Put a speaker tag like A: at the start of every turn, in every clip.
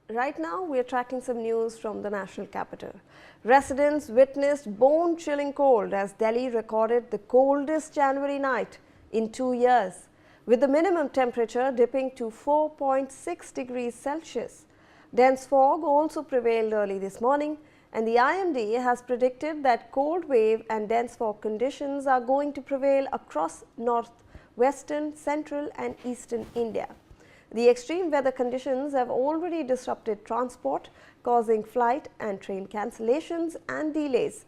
A: Right now, we are tracking some news from the national capital. Residents witnessed bone-chilling cold as Delhi recorded the coldest January night in 2 years, with the minimum temperature dipping to 4.6 degrees Celsius. Dense fog also prevailed early this morning, and the IMD has predicted that cold wave and dense fog conditions are going to prevail across northwestern, central and eastern India. The extreme weather conditions have already disrupted transport, causing flight and train cancellations and delays.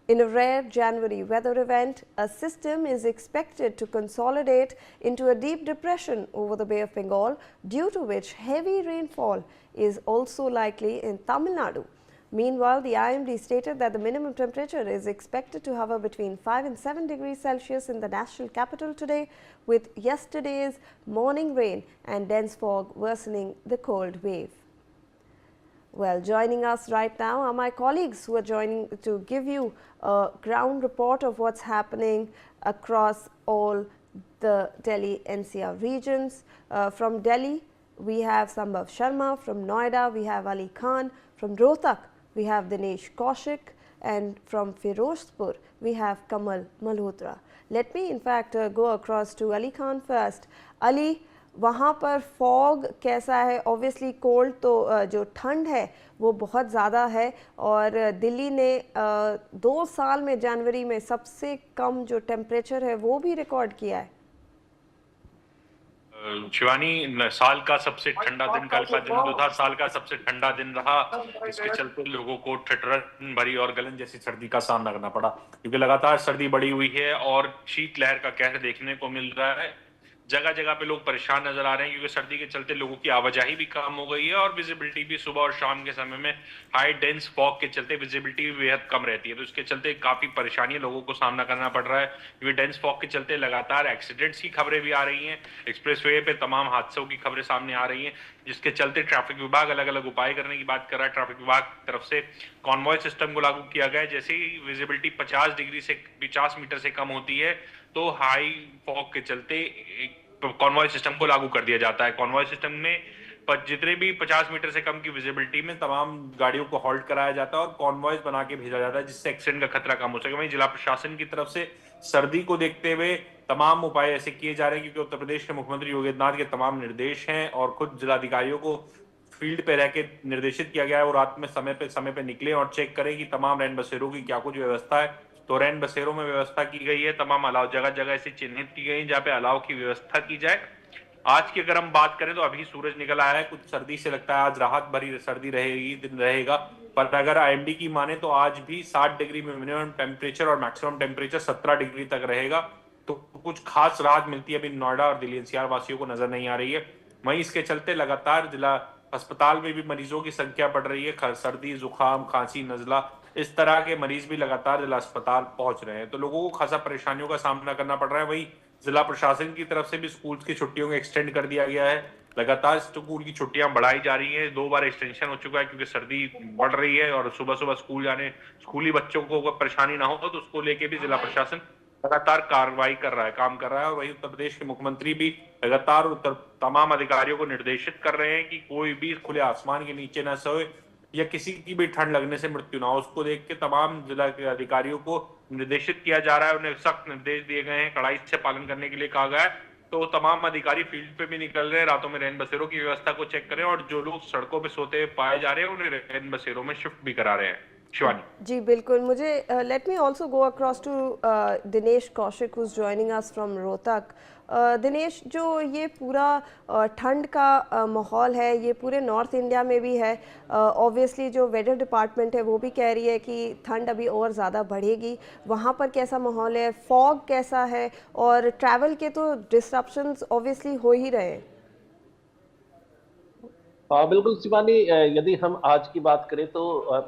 A: In a rare January weather event, a system is expected to consolidate into a deep depression over the Bay of Bengal, due to which heavy rainfall is also likely in Tamil Nadu. Meanwhile, the IMD stated that the minimum temperature is expected to hover between 5 and 7 degrees Celsius in the national capital today, with yesterday's morning rain and dense fog worsening the cold wave. Well, joining us right now are my colleagues who are joining to give you a ground report of what's happening across all the Delhi NCR regions. From Delhi, we have Sambhav Sharma. From Noida, we have Ali Khan. From Rohtak, we have Dinesh Kaushik, and from Firozpur we have Kamal Malhotra. Let me in fact go across to Ali Khan first. Ali, वहाँ पर fog कैसा है? Obviously cold तो जो ठंड है वो बहुत ज़्यादा है, और दिल्ली ने 2 साल में जनवरी में सबसे कम जो टेम्परेचर है वो भी रिकॉर्ड किया है।
B: शिवानी, साल का सबसे ठंडा दिन कल का दिन जो था, साल का सबसे ठंडा दिन रहा। इसके चलते लोगों को ठिठुरन भरी और गलन जैसी सर्दी का सामना करना पड़ा, क्योंकि लगातार सर्दी बढ़ी हुई है और शीतलहर का कहर देखने को मिल रहा है। जगह जगह पे लोग परेशान नजर आ रहे हैं, क्योंकि सर्दी के चलते लोगों की आवाजाही भी कम हो गई है और विजिबिलिटी भी सुबह और शाम के समय में हाई डेंस फॉग के चलते विजिबिलिटी भी बेहद कम रहती है। तो इसके चलते काफी परेशानी लोगों को सामना करना पड़ रहा है, क्योंकि डेंस फॉग के चलते लगातार एक्सीडेंट्स की खबरें भी आ रही हैं। एक्सप्रेसवे पे तमाम हादसों की खबरें सामने आ रही हैं, जिसके चलते ट्रैफिक विभाग अलग अलग उपाय करने की बात कर रहा है। ट्रैफिक विभाग की तरफ से कॉन्वॉय सिस्टम को लागू किया गया है। जैसे ही विजिबिलिटी 50 डिग्री से 50 मीटर से कम होती है तो हाई फॉग के चलते कॉन्वॉय सिस्टम को लागू कर दिया जाता है। कॉन्वॉय सिस्टम में जितने भी 50 मीटर से कम की विजिबिलिटी में तमाम गाड़ियों को हॉल्ट कराया जाता है और कॉन्वॉयज बना के भेजा जाता है, जिससे एक्सीडेंट का खतरा कम हो सके। वहीं जिला प्रशासन की तरफ से सर्दी को देखते हुए तमाम उपाय ऐसे किए जा रहे हैं, क्योंकि उत्तर प्रदेश के मुख्यमंत्री योगी आदित्यनाथ के तमाम निर्देश हैं और खुद जिलाधिकारियों को फील्ड पे रह के निर्देशित किया गया है और रात में समय पे निकले और चेक करें कि तमाम रैन बसेरों की क्या कुछ व्यवस्था है। तो रैन बसेरों में व्यवस्था की गई है, तमाम अलाव जगह जगह ऐसी चिन्हित की गई जहाँ पे अलाव की व्यवस्था की जाए। आज की अगर हम बात करें तो अभी सूरज निकल आया है, कुछ सर्दी से लगता है आज राहत भरी सर्दी रहेगी, दिन रहेगा। पर अगर आईएमडी की माने तो आज भी 60 डिग्री में मिनिमम टेम्परेचर और मैक्सिमम टेम्परेचर 17 डिग्री तक रहेगा। तो कुछ खास राहत मिलती है अभी नोएडा और दिल्ली एनसीआर वासियों को नजर नहीं आ रही है। वहीं इसके चलते लगातार जिला अस्पताल में भी मरीजों की संख्या बढ़ रही है। सर्दी, जुकाम, खांसी, नजला, इस तरह के मरीज भी लगातार जिला अस्पताल पहुंच रहे हैं। तो लोगों को खासा परेशानियों का सामना करना पड़ रहा है। वही जिला प्रशासन की तरफ से भी स्कूल की छुट्टियों को एक्सटेंड कर दिया गया है। लगातार स्कूल की छुट्टियां बढ़ाई जा रही हैं, 2 बार एक्सटेंशन हो चुका है, क्योंकि सर्दी बढ़ रही है और सुबह सुबह स्कूल जाने स्कूली बच्चों को परेशानी ना हो, तो उसको लेके भी जिला प्रशासन लगातार कार्रवाई कर रहा है, काम कर रहा है। और वही उत्तर प्रदेश के मुख्यमंत्री भी लगातार तमाम अधिकारियों को निर्देशित कर रहे हैं कि कोई भी खुले आसमान के नीचे न सोए या किसी की भी ठंड लगने से मृत्यु ना हो। उसको देख के तमाम जिला के अधिकारियों को निर्देशित किया जा रहा है, उन्हें सख्त निर्देश दिए गए हैं, कड़ाई से पालन करने के लिए कहा गया है। तो तमाम अधिकारी फील्ड पे भी निकल रहे हैं, रातों में रैन बसेरों की व्यवस्था को चेक करें और जो लोग सड़कों पे सोते पाए जा रहे हैं उन्हें रैन बसेरों में शिफ्ट भी करा रहे हैं। शिवानी
A: जी बिल्कुल, मुझे let me also go across to Dinesh Kaushik who is joining us from Rohtak. Dinesh, जो ये पूरा ठंड का माहौल है ये पूरे नॉर्थ इंडिया में भी है। ऑब्वियसली जो वेदर डिपार्टमेंट है वो भी कह रही है कि ठंड अभी और ज़्यादा बढ़ेगी। वहाँ पर कैसा माहौल है, फॉग कैसा है, और ट्रैवल के तो डिस्ट्रप्शंस ऑब्वियसली हो ही रहे हैं।
C: हाँ बिल्कुल शिवानी, यदि हम आज की बात करें तो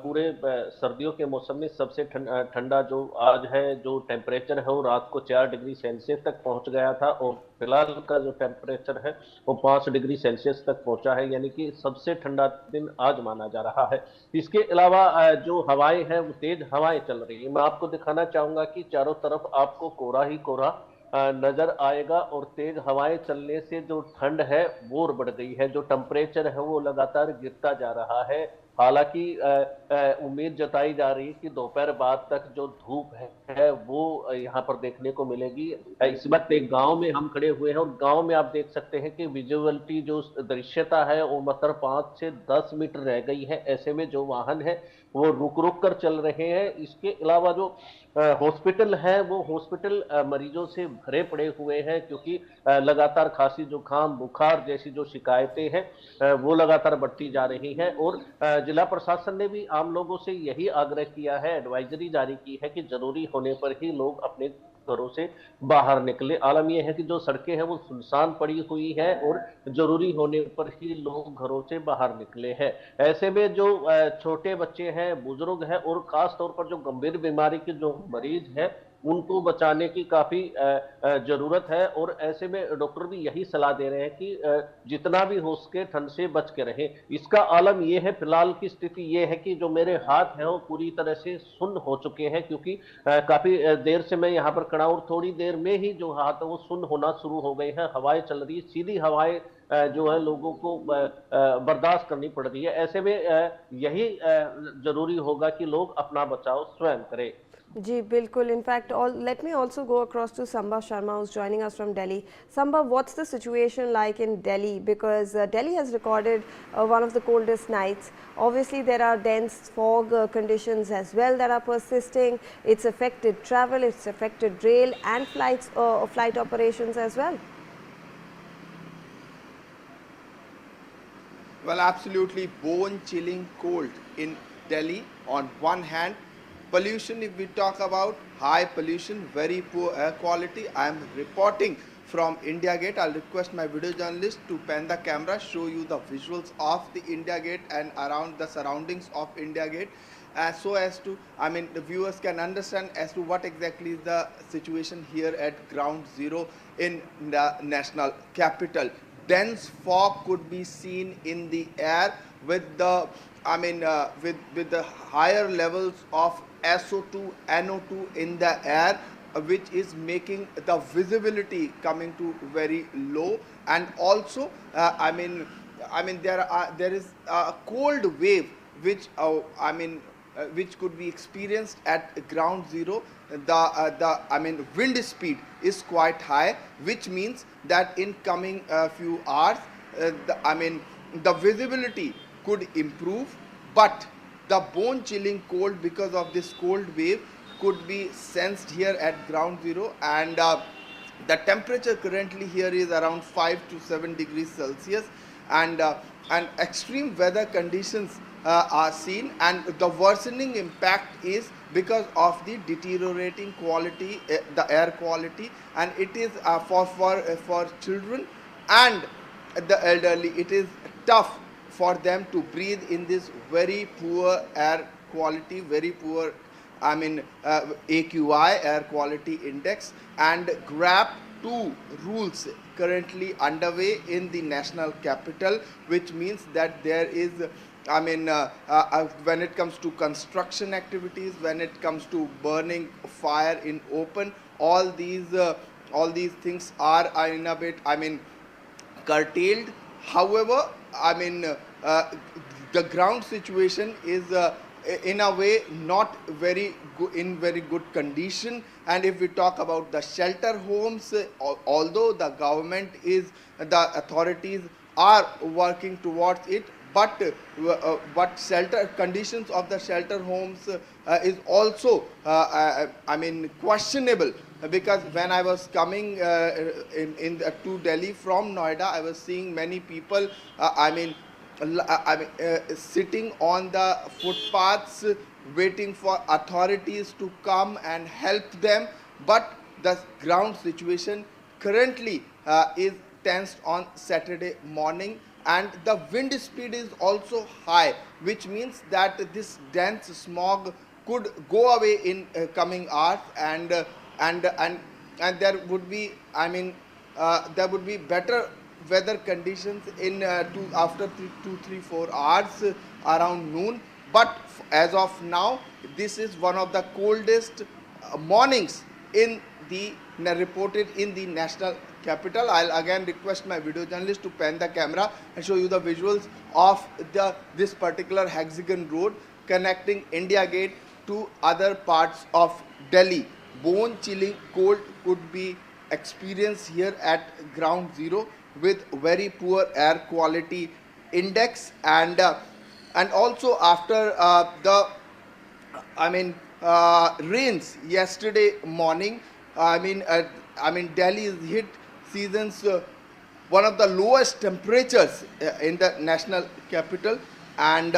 C: पूरे सर्दियों के मौसम में सबसे ठंडा जो आज है, जो टेम्परेचर है वो रात को 4 डिग्री सेल्सियस तक पहुंच गया था और फिलहाल का जो टेम्परेचर है वो 5 डिग्री सेल्सियस तक पहुंचा है, यानी कि सबसे ठंडा दिन आज माना जा रहा है। इसके अलावा जो हवाएं हैं वो तेज हवाएं चल रही है। मैं आपको दिखाना चाहूंगा कि चारों तरफ आपको कोहरा ही कोहरा नजर आएगा और तेज हवाएं चलने से जो ठंड है वो और बढ़ गई है। जो टेम्परेचर है वो लगातार गिरता जा रहा है। हालांकि उम्मीद जताई जा रही है कि दोपहर बाद तक जो धूप है वो यहाँ पर देखने को मिलेगी। इस वक्त एक गांव में हम खड़े हुए हैं और गांव में आप देख सकते हैं कि विजुअलिटी जो दृश्यता है वो मात्र 5 से 10 मीटर रह गई है। ऐसे में जो वाहन है वो रुक रुक कर चल रहे हैं। इसके अलावा जो हॉस्पिटल है वो हॉस्पिटल मरीजों से भरे पड़े हुए हैं, क्योंकि लगातार खांसी जुकाम बुखार जैसी जो शिकायतें हैं वो लगातार बढ़ती जा रही हैं। और जिला प्रशासन ने भी आम लोगों से यही आग्रह किया है, एडवाइजरी जारी की है कि जरूरी होने पर ही लोग अपने घरों से बाहर निकले। आलम यह है कि जो सड़कें हैं वो सुनसान पड़ी हुई है और जरूरी होने पर ही लोग घरों से बाहर निकले हैं। ऐसे में जो छोटे बच्चे हैं, बुजुर्ग हैं और खास तौर पर जो गंभीर बीमारी के जो मरीज हैं उनको बचाने की काफी जरूरत है। और ऐसे में डॉक्टर भी यही सलाह दे रहे हैं कि जितना भी हो सके ठंड से बच के रहें। इसका आलम यह है, फिलहाल की स्थिति यह है कि जो मेरे हाथ हैं वो पूरी तरह से सुन्न हो चुके हैं, क्योंकि काफी देर से मैं यहाँ पर खड़ा और थोड़ी देर में ही जो हाथ है वो सुन्न होना शुरू हो गए हैं। हवाएं चल रही, सीधी हवाएं जो है लोगों को बर्दाश्त करनी पड़ रही है। ऐसे में यही जरूरी होगा कि लोग अपना बचाव स्वयं करें।
A: Ji, bilkul. In fact, let me also go across to Samba Sharma, who's joining us from Delhi. Samba, what's the situation like in Delhi? Because Delhi has recorded one of the coldest nights. Obviously, there are dense fog conditions as well that are persisting. It's affected travel, it's affected rail and flight operations as well.
D: Well, absolutely bone-chilling cold in Delhi. On one hand, pollution, if we talk about high pollution, very poor air quality. I am reporting from India Gate. I'll request my video journalist to pan the camera, show you the visuals of the India Gate and around the surroundings of India Gate, so as to, the viewers can understand as to what exactly is the situation here at ground zero in the national capital. Dense fog could be seen in the air with the, with the higher levels of SO2, NO2 in the air, which is making the visibility coming to very low. And also, there is a cold wave which which could be experienced at ground zero. The wind speed is quite high, which means that in coming few hours, the visibility could improve, but the bone chilling cold because of this cold wave could be sensed here at ground zero. And the temperature currently here is around 5 to 7 degrees Celsius, and extreme weather conditions are seen, and the worsening impact is because of the deteriorating quality, the air quality, and it is for children and the elderly. It is tough for them to breathe in this very poor air quality, very poor AQI, air quality index. And GRAP 2 rules currently underway in the national capital, which means that there is when it comes to construction activities, when it comes to burning fire in open, all these things are in a bit curtailed. However, the ground situation is in a way not in very good condition. And if we talk about the shelter homes, although the government the authorities are working towards it, but shelter conditions of the shelter homes is also questionable, because when I was coming to Delhi from Noida, I was seeing many people sitting on the footpaths waiting for authorities to come and help them. But the ground situation currently is tensed on Saturday morning, and the wind speed is also high, which means that this dense smog could go away in coming hours, and there would be there would be better weather conditions in after 2-3-4 hours around noon. But as of now, this is one of the coldest mornings in the reported in the national capital. I'll again request my video journalist to pan the camera and show you the visuals of this particular hexagon road connecting India Gate to other parts of Delhi. Bone chilling cold could be experienced here at ground zero with very poor air quality index, and also after rains yesterday morning, Delhi is hit season's one of the lowest temperatures in the national capital, and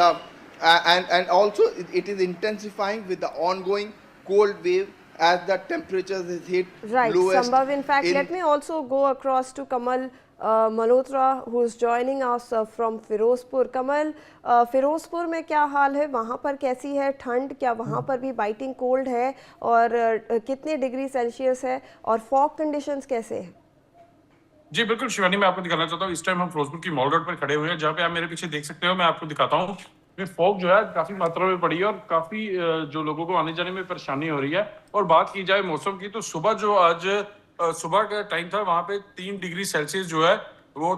D: also it is intensifying with the ongoing cold wave as the temperatures is hit
A: Right,
D: lowest.
A: Sambhav. In fact, let me also go across to Kamal Malhotra, who is joining us from Firozpur. Kamal, Firozpur में क्या हाल है, वहाँ पर कैसी है ठंड, क्या वहाँ पर भी बाइटिंग कोल्ड है, और कितने डिग्री सेल्सियस है, और फॉग कंडीशंस कैसे हैं?
E: जी बिल्कुल शिवानी, मैं आपको दिखाना चाहता हूँ। इस टाइम हम फिरोजपुर की मॉल रोड पर खड़े हुए हैं, जहाँ पे आप मेरे पीछे देख सकते हो। मैं आपको दिखाता हूँ, ये फॉग जो है काफी मात्रा में पड़ी है और काफी जो लोगों को आने जाने में परेशानी हो रही है। और बात की जाए मौसम की, तो सुबह जो आज सुबह का टाइम था, वहां पे 3 डिग्री सेल्सियस जो है वो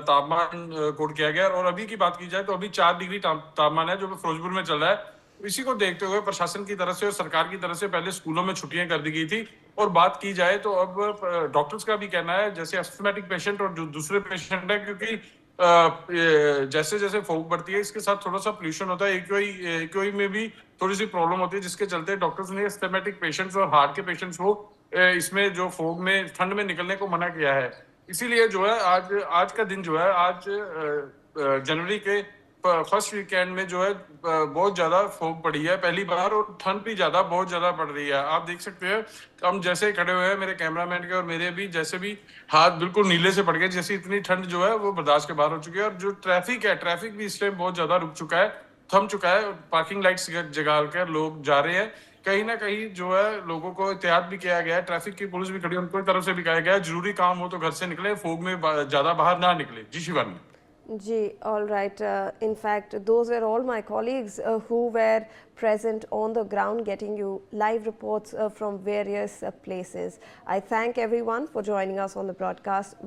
E: तापमान रिकॉर्ड किया गया। और अभी की बात की जाए तो अभी 4 डिग्री तापमान है जो फिरोजपुर में चल रहा है। इसी को देखते हुए प्रशासन की तरफ से और सरकार की तरफ से पहले स्कूलों में छुट्टियां कर दी गई थी। और बात की जाए तो अब डॉक्टर्स का भी कहना है, जैसे एस्थमेटिक पेशेंट और जो दूसरे पेशेंट है, क्योंकि जैसे जैसे फॉग बढ़ती है इसके साथ थोड़ा सा पोल्यूशन होता है, एक्यूआई में भी थोड़ी सी प्रॉब्लम होती है, जिसके चलते डॉक्टर्स ने एस्थमेटिक पेशेंट्स और हार्ट के पेशेंट्स को इसमें जो फॉग में ठंड में निकलने को मना किया है। इसीलिए जो है आज का दिन जो है, आज जनवरी के फर्स्ट वीकेंड में जो है बहुत ज्यादा फॉग पड़ी है पहली बार, और ठंड भी बहुत ज्यादा पड़ रही है। आप देख सकते हैं हम जैसे खड़े हुए हैं, मेरे कैमरामैन के और मेरे भी जैसे भी हाथ बिल्कुल नीले से पड़ गए, जैसे इतनी ठंड जो है वो बर्दाश्त के बाहर हो चुकी है। और जो ट्रैफिक भी इस टाइम बहुत ज्यादा रुक चुका है, थम चुका है। पार्किंग लाइट्स जगा कर लोग जा रहे हैं। कहीं ना कहीं जो है लोगों को एहतियात भी किया गया है, ट्रैफिक की पुलिस भी खड़ी है, उनको तरफ से भी कहा गया है जरूरी काम हो तो घर से निकले, फॉग में ज्यादा बाहर ना निकले। जी Shivani.
A: Ji, all right. In fact, those were all my colleagues who were present on the ground getting you live reports from various places. I thank everyone for joining us on the broadcast.